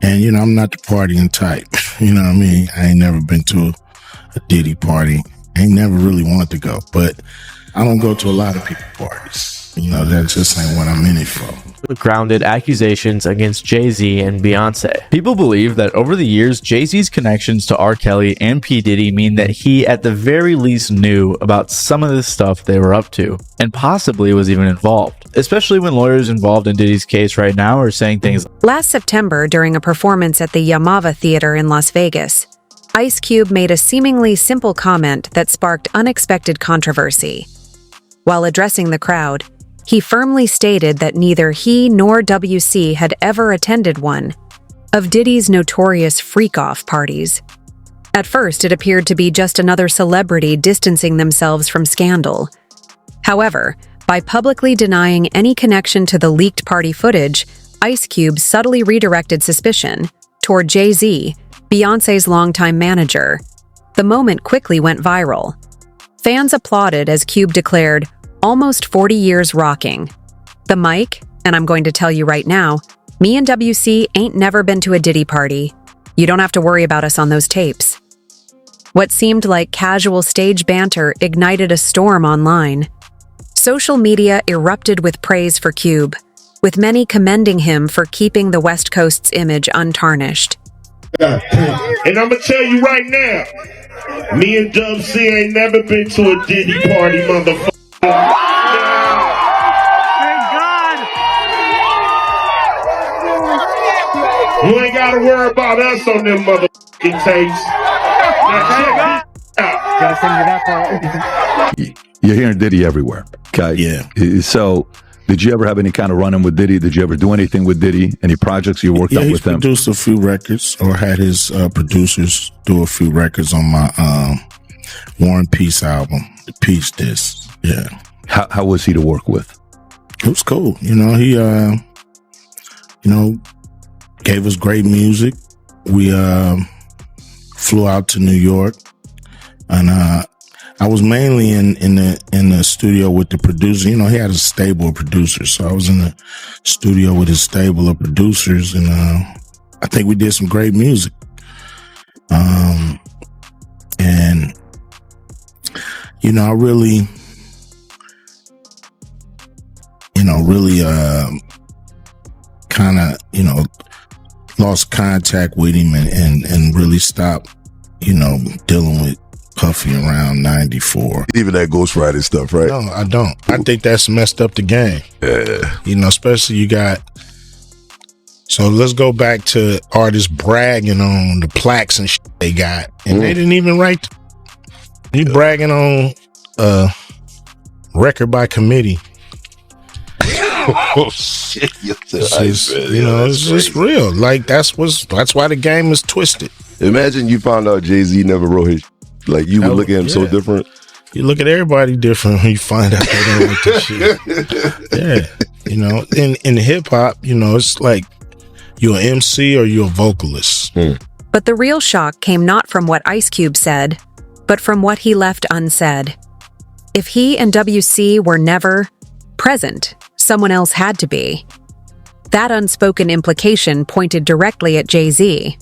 And, I'm not the partying type. You know what I mean? I ain't never been to a Diddy party. I ain't never really wanted to go. But I don't go to a lot of people's parties. That just ain't what I'm in it for. Grounded accusations against Jay-Z and Beyoncé. People believe that over the years, Jay-Z's connections to R. Kelly and P. Diddy mean that he at the very least knew about some of the stuff they were up to, and possibly was even involved, especially when lawyers involved in Diddy's case right now are saying things. Last September, during a performance at the Yamava Theater in Las Vegas, Ice Cube made a seemingly simple comment that sparked unexpected controversy. While addressing the crowd, he firmly stated that neither he nor WC had ever attended one of Diddy's notorious freak-off parties. At first, it appeared to be just another celebrity distancing themselves from scandal. However, by publicly denying any connection to the leaked party footage, Ice Cube subtly redirected suspicion toward Jay-Z, Beyoncé's longtime manager. The moment quickly went viral. Fans applauded as Cube declared, "Almost 40 years rocking. The mic, and I'm going to tell you right now, me and WC ain't never been to a Diddy party. You don't have to worry about us on those tapes." What seemed like casual stage banter ignited a storm online. Social media erupted with praise for Cube, with many commending him for keeping the West Coast's image untarnished. And I'm gonna tell you right now, me and WC ain't never been to a Diddy party, motherfucker. Thank God. You ain't gotta worry about us on them motherfucking tapes. Now You're hearing Diddy everywhere. Okay. Yeah. So, did you ever have any kind of run-in with Diddy? Did you ever do anything with Diddy? Any projects you worked out with him? He produced a few records, or had his producers do a few records on my War and Peace album, the Peace Disc. Yeah. How was he to work with? It was cool. He, gave us great music. We flew out to New York, and I was mainly in the studio with the producer. He had a stable of producers, so I was in the studio with his stable of producers, and I think we did some great music. And I really kind of, lost contact with him and really stopped, dealing with Puffy around 94. Even that ghostwriting stuff, right? No, I don't. I think that's messed up the game. Yeah. Especially you got. So let's go back to artists bragging on the plaques and shit they got, and they didn't even write. You bragging on record by committee. Oh shit! It's just real. Like that's why the game is twisted. Imagine you found out Jay-Z never wrote his. Like you would look at him so different. You look at everybody different when you find out they don't write this shit. Yeah, in hip hop, it's like you're an MC or you're a vocalist. But the real shock came not from what Ice Cube said, but from what he left unsaid. If he and WC were never present, someone else had to be. That unspoken implication pointed directly at Jay-Z.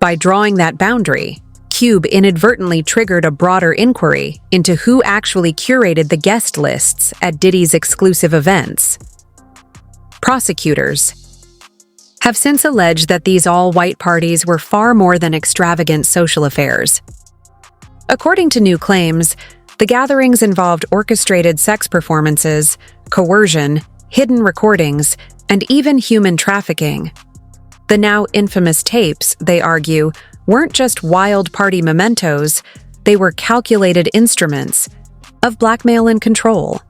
By drawing that boundary, Cube inadvertently triggered a broader inquiry into who actually curated the guest lists at Diddy's exclusive events. Prosecutors have since alleged that these all-white parties were far more than extravagant social affairs. According to new claims, the gatherings involved orchestrated sex performances, coercion, hidden recordings, and even human trafficking. The now infamous tapes, they argue, weren't just wild party mementos, they were calculated instruments of blackmail and control.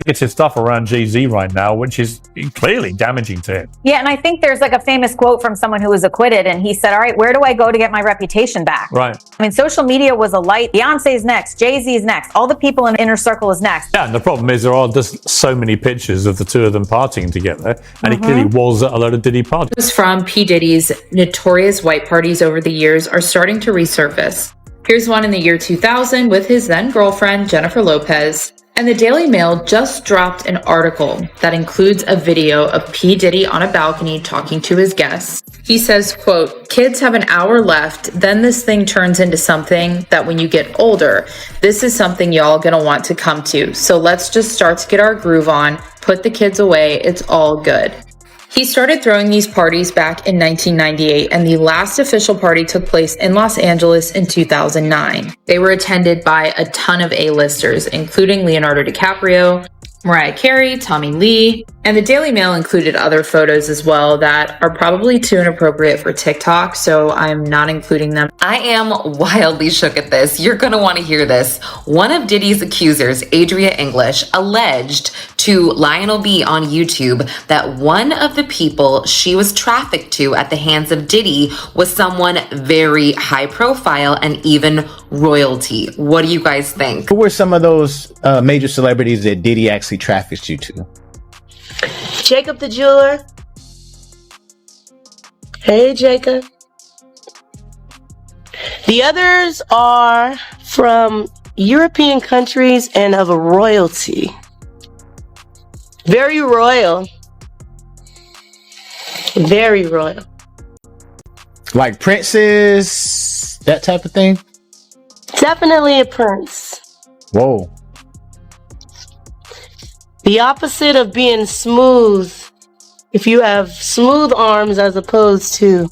It's his stuff around Jay-Z right now, which is clearly damaging to him. Yeah, and I think there's like a famous quote from someone who was acquitted, and he said, all right, where do I go to get my reputation back? Right. I mean, social media was a light. Beyonce's next. Jay-Z's next. All the people in Inner Circle is next. Yeah, and the problem is there are just so many pictures of the two of them partying together, and it clearly was at a lot of Diddy parties. From P. Diddy's notorious white parties over the years are starting to resurface. Here's one in the year 2000 with his then girlfriend, Jennifer Lopez, And the Daily Mail just dropped an article that includes a video of P. Diddy on a balcony talking to his guests. He says, quote, "Kids have an hour left, then this thing turns into something that when you get older, this is something y'all gonna want to come to. So let's just start to get our groove on, put the kids away, it's all good." He started throwing these parties back in 1998, and the last official party took place in Los Angeles in 2009. They were attended by a ton of A-listers, including Leonardo DiCaprio, Mariah Carey, Tommy Lee, and the Daily Mail included other photos as well that are probably too inappropriate for TikTok, so I'm not including them. I am wildly shook at this. You're gonna want to hear this. One of Diddy's accusers, Adria English, alleged to Lionel B on YouTube that one of the people she was trafficked to at the hands of Diddy was someone very high profile and even royalty. What do you guys think? Who were some of those major celebrities that Diddy actually trafficked you to? Jacob the jeweler. Hey, Jacob. The others are from European countries and of a royalty. Very royal. Very royal. Like princes, that type of thing? Definitely a prince. Whoa. The opposite of being smooth. If you have smooth arms as opposed to...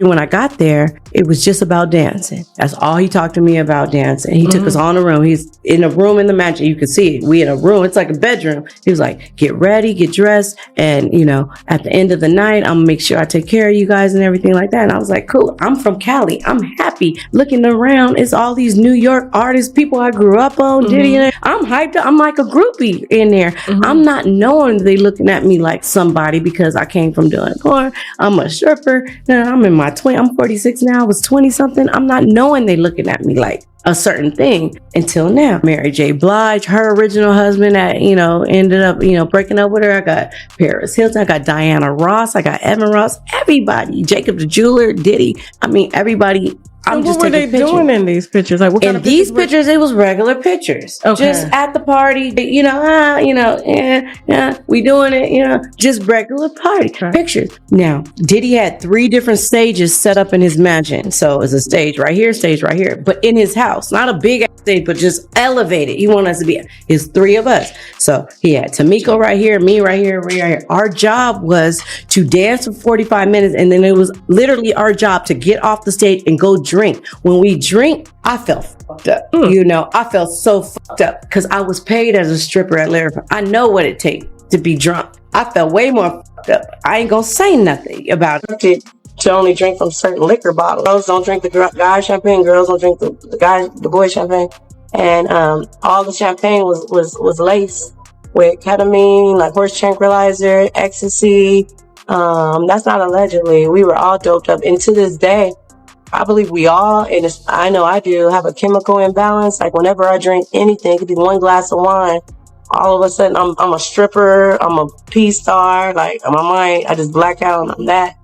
When I got there, it was just about dancing. That's all he talked to me about, dancing. He took us all in a room. He's in a room in the mansion. You could see it. We in a room. It's like a bedroom. He was like, get ready, get dressed. And, you know, at the end of the night, I'm gonna make sure I take care of you guys and everything like that. And I was like, cool. I'm from Cali. I'm happy. Looking around, it's all these New York artists, people I grew up on, Diddy. And I'm hyped up. I'm like a groupie in there. I'm not knowing they looking at me like somebody because I came from doing porn. I'm a stripper. Now I'm in my 20. I'm 46 now. I was 20 something. I'm not knowing they looking at me like a certain thing until now. Mary J. Blige, her original husband that, you know, ended up, you know, breaking up with her. I got Paris Hilton. I got Diana Ross. I got Evan Ross. Everybody. Jacob the jeweler, Diddy. I mean, everybody. I'm just what were they doing in these pictures? Like, what kind of these pictures? It was regular pictures. Okay. Just at the party, you know, we doing it, you know, just regular party pictures. Now, Diddy had 3 different stages set up in his mansion. So it was a stage right here, but in his house, not a big stage, but just elevated. He wanted us to be, it's 3 of us. So he had Tamiko right here, me right here, right here. Our job was to dance for 45 minutes. And then it was literally our job to get off the stage and go drink. When we drink, I felt fucked up. You know, I felt so fucked up because I was paid as a stripper at Lyric. I know what it takes to be drunk. I felt way more fucked up. I ain't gonna say nothing about it. To only drink from certain liquor bottles. Girls don't drink the guy champagne. Girls don't drink the boy champagne. And all the champagne was laced with ketamine, like horse tranquilizer, ecstasy. That's not allegedly. We were all doped up. And to this day, I believe we all, and I know I do, have a chemical imbalance. Like whenever I drink anything, it could be 1 glass of wine, all of a sudden I'm a stripper, I'm a P-star, like my mind, I just black out and I'm that.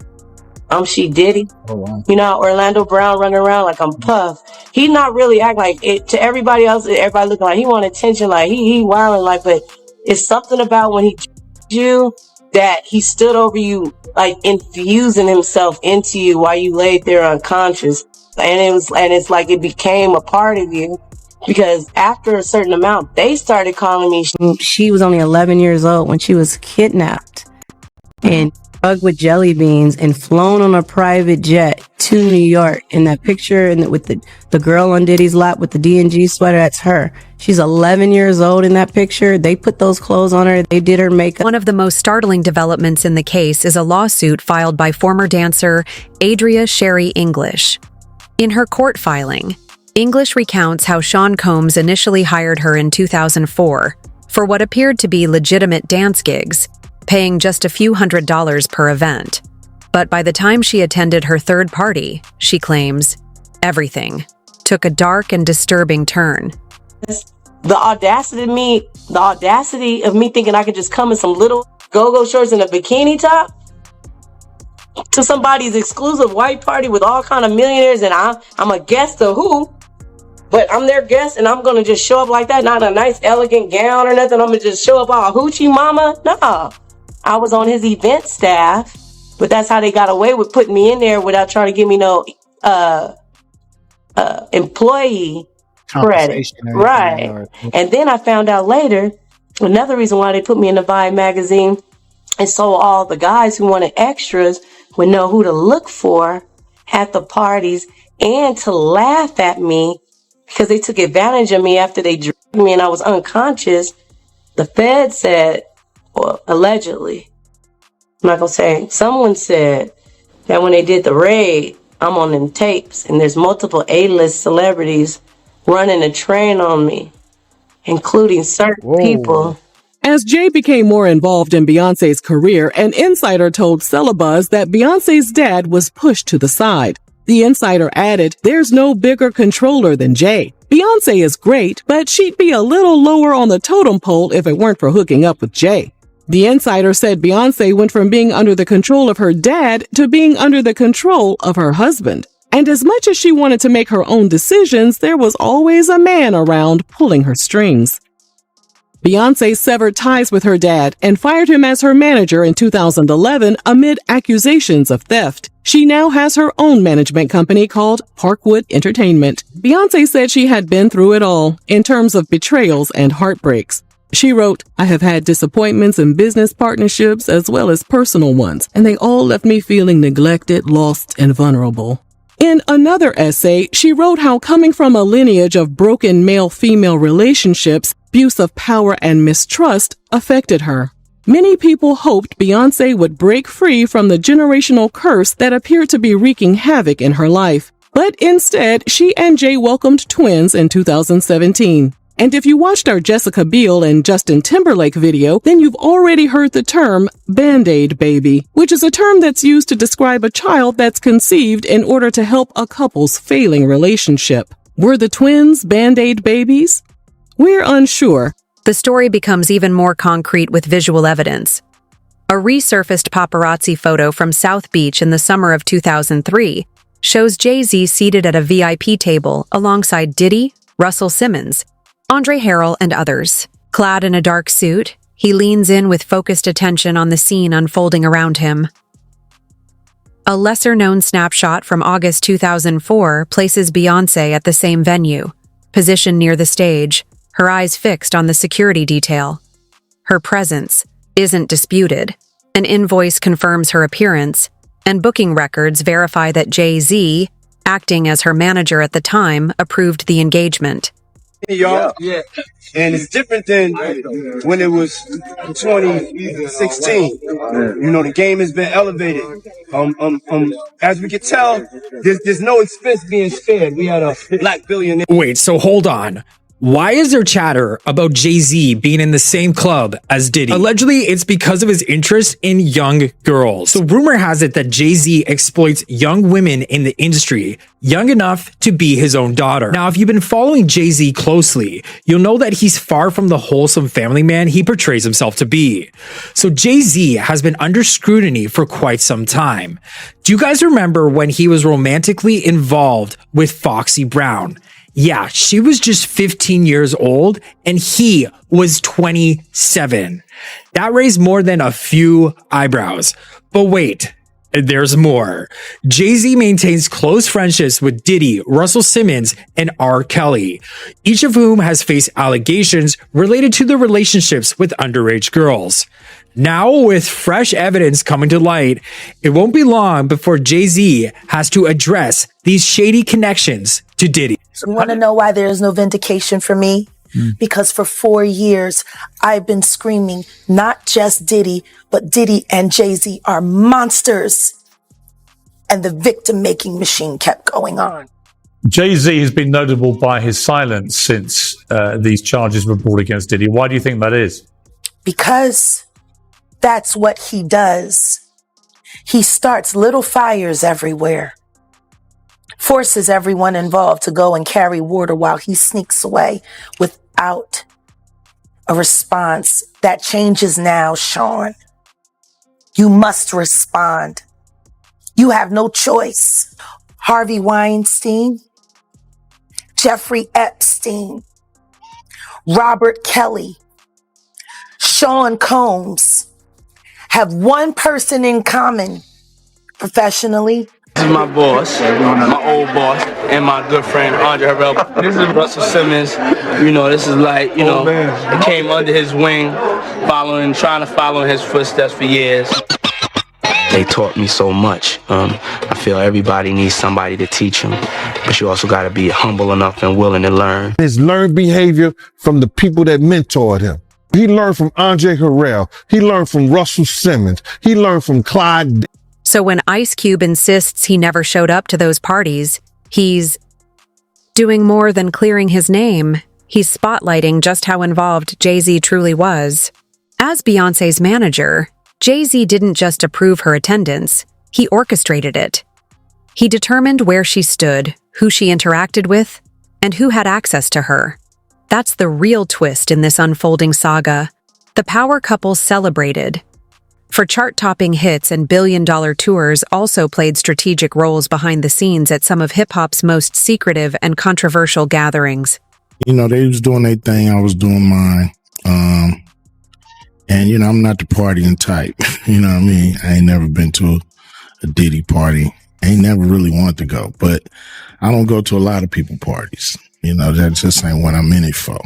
I'm She Diddy. Oh, wow. You know, Orlando Brown running around like I'm Puff. He not really act like it to everybody else. Everybody looking like he want attention, like he wilding, like, but it's something about when he you that he stood over you, like infusing himself into you while you laid there unconscious. And it's like it became a part of you because after a certain amount, they started calling me. She was only 11 years old when she was kidnapped and drugged with jelly beans and flown on a private jet to New York. In that picture, and with the girl on Diddy's lap with the D&G sweater, that's her. She's 11 years old in that picture. They put those clothes on her. They did her makeup. One of the most startling developments in the case is a lawsuit filed by former dancer Adria Sherry English. In her court filing, English recounts how Sean Combs initially hired her in 2004 for what appeared to be legitimate dance gigs, paying just a few $100s per event. But by the time she attended her 3rd party, she claims, everything took a dark and disturbing turn. The audacity of me thinking I could just come in some little go-go shorts and a bikini top to somebody's exclusive white party with all kind of millionaires and I'm a guest of who? But I'm their guest, and I'm gonna just show up like that, not a nice, elegant gown or nothing. I'm gonna just show up all hoochie mama. No, I was on his event staff, but that's how they got away with putting me in there without trying to give me no employee credit. Right. And then I found out later, another reason why they put me in the Vibe magazine, and so all the guys who wanted extras would know who to look for at the parties and to laugh at me because they took advantage of me after they drugged me and I was unconscious. The Fed said, well, allegedly, I'm not gonna say, someone said that when they did the raid, I'm on them tapes and there's multiple A-list celebrities running a train on me, including certain people. As Jay became more involved in Beyoncé's career, an insider told Celeb that Beyoncé's dad was pushed to the side. The insider added, "There's no bigger controller than Jay. Beyoncé is great, but she'd be a little lower on the totem pole if it weren't for hooking up with Jay." The insider said Beyoncé went from being under the control of her dad to being under the control of her husband. And as much as she wanted to make her own decisions, there was always a man around pulling her strings. Beyoncé severed ties with her dad and fired him as her manager in 2011 amid accusations of theft. She now has her own management company called Parkwood Entertainment. Beyoncé said she had been through it all in terms of betrayals and heartbreaks. She wrote, "I have had disappointments in business partnerships as well as personal ones, and they all left me feeling neglected, lost, and vulnerable." In another essay, she wrote how coming from a lineage of broken male-female relationships, abuse of power and mistrust affected her. Many people hoped Beyoncé would break free from the generational curse that appeared to be wreaking havoc in her life. But instead, she and Jay welcomed twins in 2017. And if you watched our Jessica Biel and Justin Timberlake video, then you've already heard the term Band-Aid baby, which is a term that's used to describe a child that's conceived in order to help a couple's failing relationship. Were the twins Band-Aid babies? We're unsure. The story becomes even more concrete with visual evidence. A resurfaced paparazzi photo from South Beach in the summer of 2003 shows Jay-Z seated at a VIP table alongside Diddy, Russell Simmons, Andre Harrell, and others. Clad in a dark suit, he leans in with focused attention on the scene unfolding around him. A lesser-known snapshot from August 2004 places Beyoncé at the same venue, positioned near the stage, her eyes fixed on the security detail. Her presence isn't disputed. An invoice confirms her appearance, and booking records verify that Jay-Z, acting as her manager at the time, approved the engagement. Y'all, yeah, and it's different than when it was 2016. You know, the game has been elevated. As we can tell, there's no expense being spared. We had a black billionaire. Wait, so hold on. Why is there chatter about Jay-Z being in the same club as Diddy? Allegedly, it's because of his interest in young girls. So rumor has it that Jay-Z exploits young women in the industry, young enough to be his own daughter. Now, if you've been following Jay-Z closely, you'll know that he's far from the wholesome family man he portrays himself to be. So Jay-Z has been under scrutiny for quite some time. Do you guys remember when he was romantically involved with Foxy Brown? Yeah, she was just 15 years old and he was 27. That raised more than a few eyebrows. But wait, there's more. Jay-Z maintains close friendships with Diddy, Russell Simmons, and R. Kelly, each of whom has faced allegations related to their relationships with underage girls. Now, with fresh evidence coming to light, it won't be long before Jay-Z has to address these shady connections to Diddy. You want to know why there is no vindication for me? Because for 4 years, I've been screaming, not just Diddy, but Diddy and Jay-Z are monsters. And the victim-making machine kept going on. Jay-Z has been notable by his silence since these charges were brought against Diddy. Why do you think that is? Because that's what he does. He starts little fires everywhere. Forces everyone involved to go and carry water while he sneaks away without a response. That changes now, Sean. You must respond. You have no choice. Harvey Weinstein, Jeffrey Epstein, Robert Kelly, Sean Combs have one person in common professionally. This is my boss, my old boss, and my good friend Andre Harrell. This is Russell Simmons. You know, this is like, I came under his wing, trying to follow in his footsteps for years. They taught me so much. I feel everybody needs somebody to teach them, but you also got to be humble enough and willing to learn. His learned behavior from the people that mentored him. He learned from Andre Harrell. He learned from Russell Simmons. He learned from Clyde. So when Ice Cube insists he never showed up to those parties, he's doing more than clearing his name. He's spotlighting just how involved Jay-Z truly was. As Beyoncé's manager, Jay-Z didn't just approve her attendance, he orchestrated it. He determined where she stood, who she interacted with, and who had access to her. That's the real twist in this unfolding saga. The power couple celebrated. For chart-topping hits and billion-dollar tours also played strategic roles behind the scenes at some of hip-hop's most secretive and controversial gatherings. They was doing their thing, I was doing mine. And, I'm not the partying type. You know what I mean? I ain't never been to a Diddy party. I ain't never really wanted to go. But I don't go to a lot of people parties. That just ain't what I'm in it for.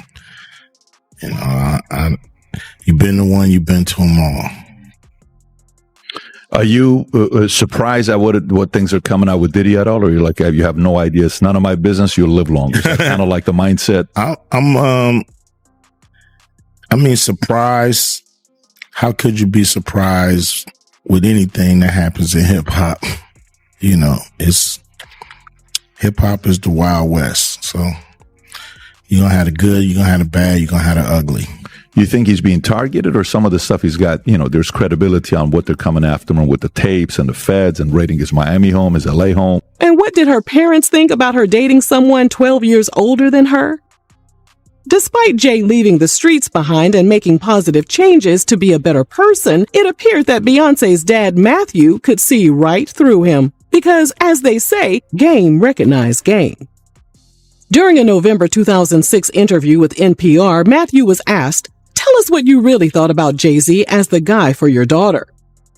You've been to one, you've been to them all. Are you surprised at what things are coming out with Diddy at all? Or you're like, you have no idea, it's none of my business, you'll live longer? So kind of like the mindset. Surprised. How could you be surprised with anything that happens in hip hop? It's hip hop is the Wild West. So you're going to have the good, you're going to have the bad, you're going to have the ugly. You think he's being targeted, or some of the stuff he's got, there's credibility on what they're coming after him with the tapes and the feds and raiding his Miami home, his LA home? And what did her parents think about her dating someone 12 years older than her? Despite Jay leaving the streets behind and making positive changes to be a better person, it appeared that Beyoncé's dad, Matthew, could see right through him. Because, as they say, game recognized game. During a November 2006 interview with NPR, Matthew was asked, "Tell us what you really thought about Jay-Z as the guy for your daughter."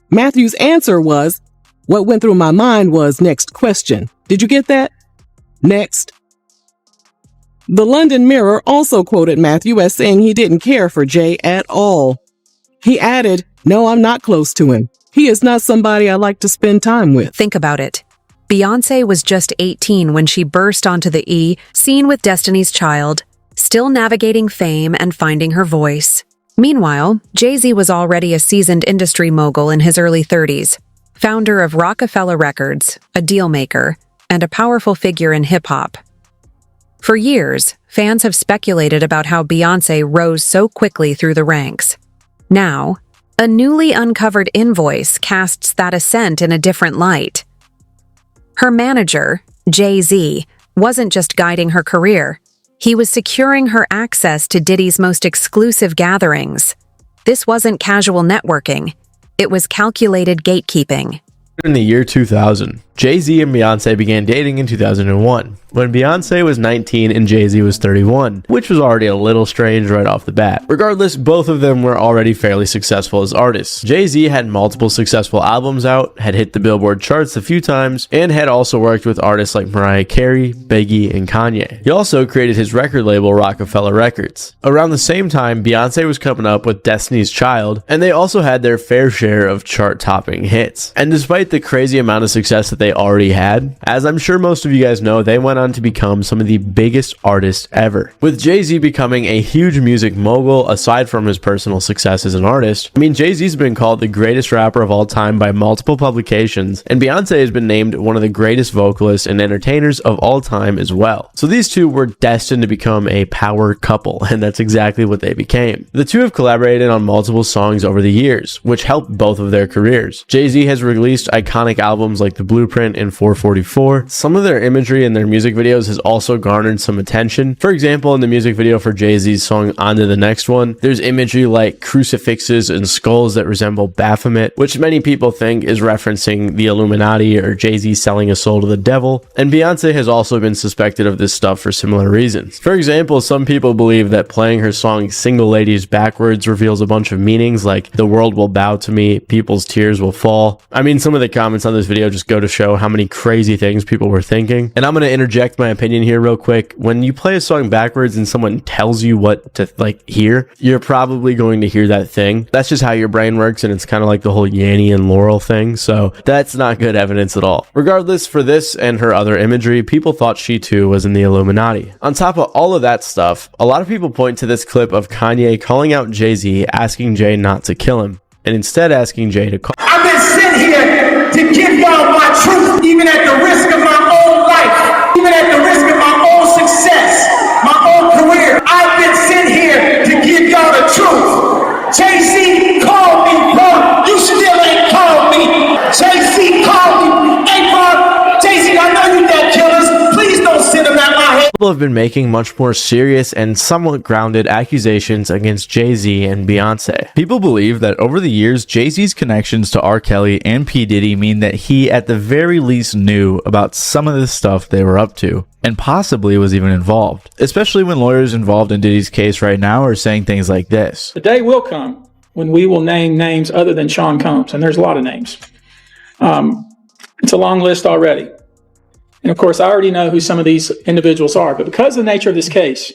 Matthew's answer was, "What went through my mind was next question. Did you get that? Next." The London Mirror also quoted Matthew as saying he didn't care for Jay at all. He added, "No, I'm not close to him. He is not somebody I like to spend time with." Think about it. Beyoncé was just 18 when she burst onto the E, scene with Destiny's Child, still navigating fame and finding her voice. Meanwhile, Jay-Z was already a seasoned industry mogul in his early 30s, founder of Rockefeller Records, a deal maker, and a powerful figure in hip-hop. For years, fans have speculated about how Beyoncé rose so quickly through the ranks. Now, a newly uncovered invoice casts that ascent in a different light. Her manager, Jay-Z, wasn't just guiding her career. He was securing her access to Diddy's most exclusive gatherings. This wasn't casual networking. It was calculated gatekeeping. In the year 2000, Jay-Z and Beyoncé began dating in 2001, when Beyoncé was 19 and Jay-Z was 31, which was already a little strange right off the bat. Regardless, both of them were already fairly successful as artists. Jay-Z had multiple successful albums out, had hit the Billboard charts a few times, and had also worked with artists like Mariah Carey, Biggie, and Kanye. He also created his record label Rockefeller Records. Around the same time, Beyoncé was coming up with Destiny's Child, and they also had their fair share of chart-topping hits. And despite the crazy amount of success that they already had, as I'm sure most of you guys know, they went on to become some of the biggest artists ever. With Jay-Z becoming a huge music mogul aside from his personal success as an artist, Jay-Z's been called the greatest rapper of all time by multiple publications, and Beyoncé has been named one of the greatest vocalists and entertainers of all time as well. So these two were destined to become a power couple, and that's exactly what they became. The two have collaborated on multiple songs over the years, which helped both of their careers. Jay-Z has released iconic albums like The Blueprint Blueprint and 444. Some of their imagery in their music videos has also garnered some attention. For example, in the music video for Jay-Z's song On to the Next One, there's imagery like crucifixes and skulls that resemble Baphomet, which many people think is referencing the Illuminati or Jay-Z selling a soul to the devil. And Beyonce has also been suspected of this stuff for similar reasons. For example, some people believe that playing her song Single Ladies backwards reveals a bunch of meanings like the world will bow to me, people's tears will fall. I mean, some of the comments on this video just go to show how many crazy things people were thinking. And I'm going to interject my opinion here real quick. When you play a song backwards and someone tells you what to hear, you're probably going to hear that thing. That's just how your brain works, and it's kind of like the whole Yanny and Laurel thing. So that's not good evidence at all. Regardless, for this and her other imagery, people thought she too was in the Illuminati. On top of all of that stuff, a lot of people point to this clip of Kanye calling out Jay-Z, asking Jay not to kill him, and instead asking Jay to call. I've been sent here to give y'all my truth, even at the risk of my own life, even at the risk of my own success, my own career. I've been sent here to give y'all the truth. Jay-Z called me, bro. You still ain't called me. Jay-Z called me. Hey, bro. Jay-Z, I know you got killers. Please don't send them at my head. People have been making much more serious and somewhat grounded accusations against Jay-Z and Beyoncé. People believe that over the years, Jay-Z's connections to R. Kelly and P. Diddy mean that he at the very least knew about some of the stuff they were up to, and possibly was even involved, especially when lawyers involved in Diddy's case right now are saying things like this. The day will come when we will name names other than Sean Combs, and there's a lot of names. It's a long list already. And of course, I already know who some of these individuals are, but because of the nature of this case,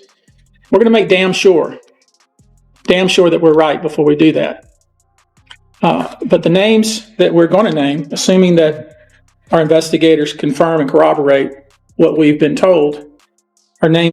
we're going to make damn sure that we're right before we do that. But the names that we're going to name, assuming that our investigators confirm and corroborate what we've been told, are names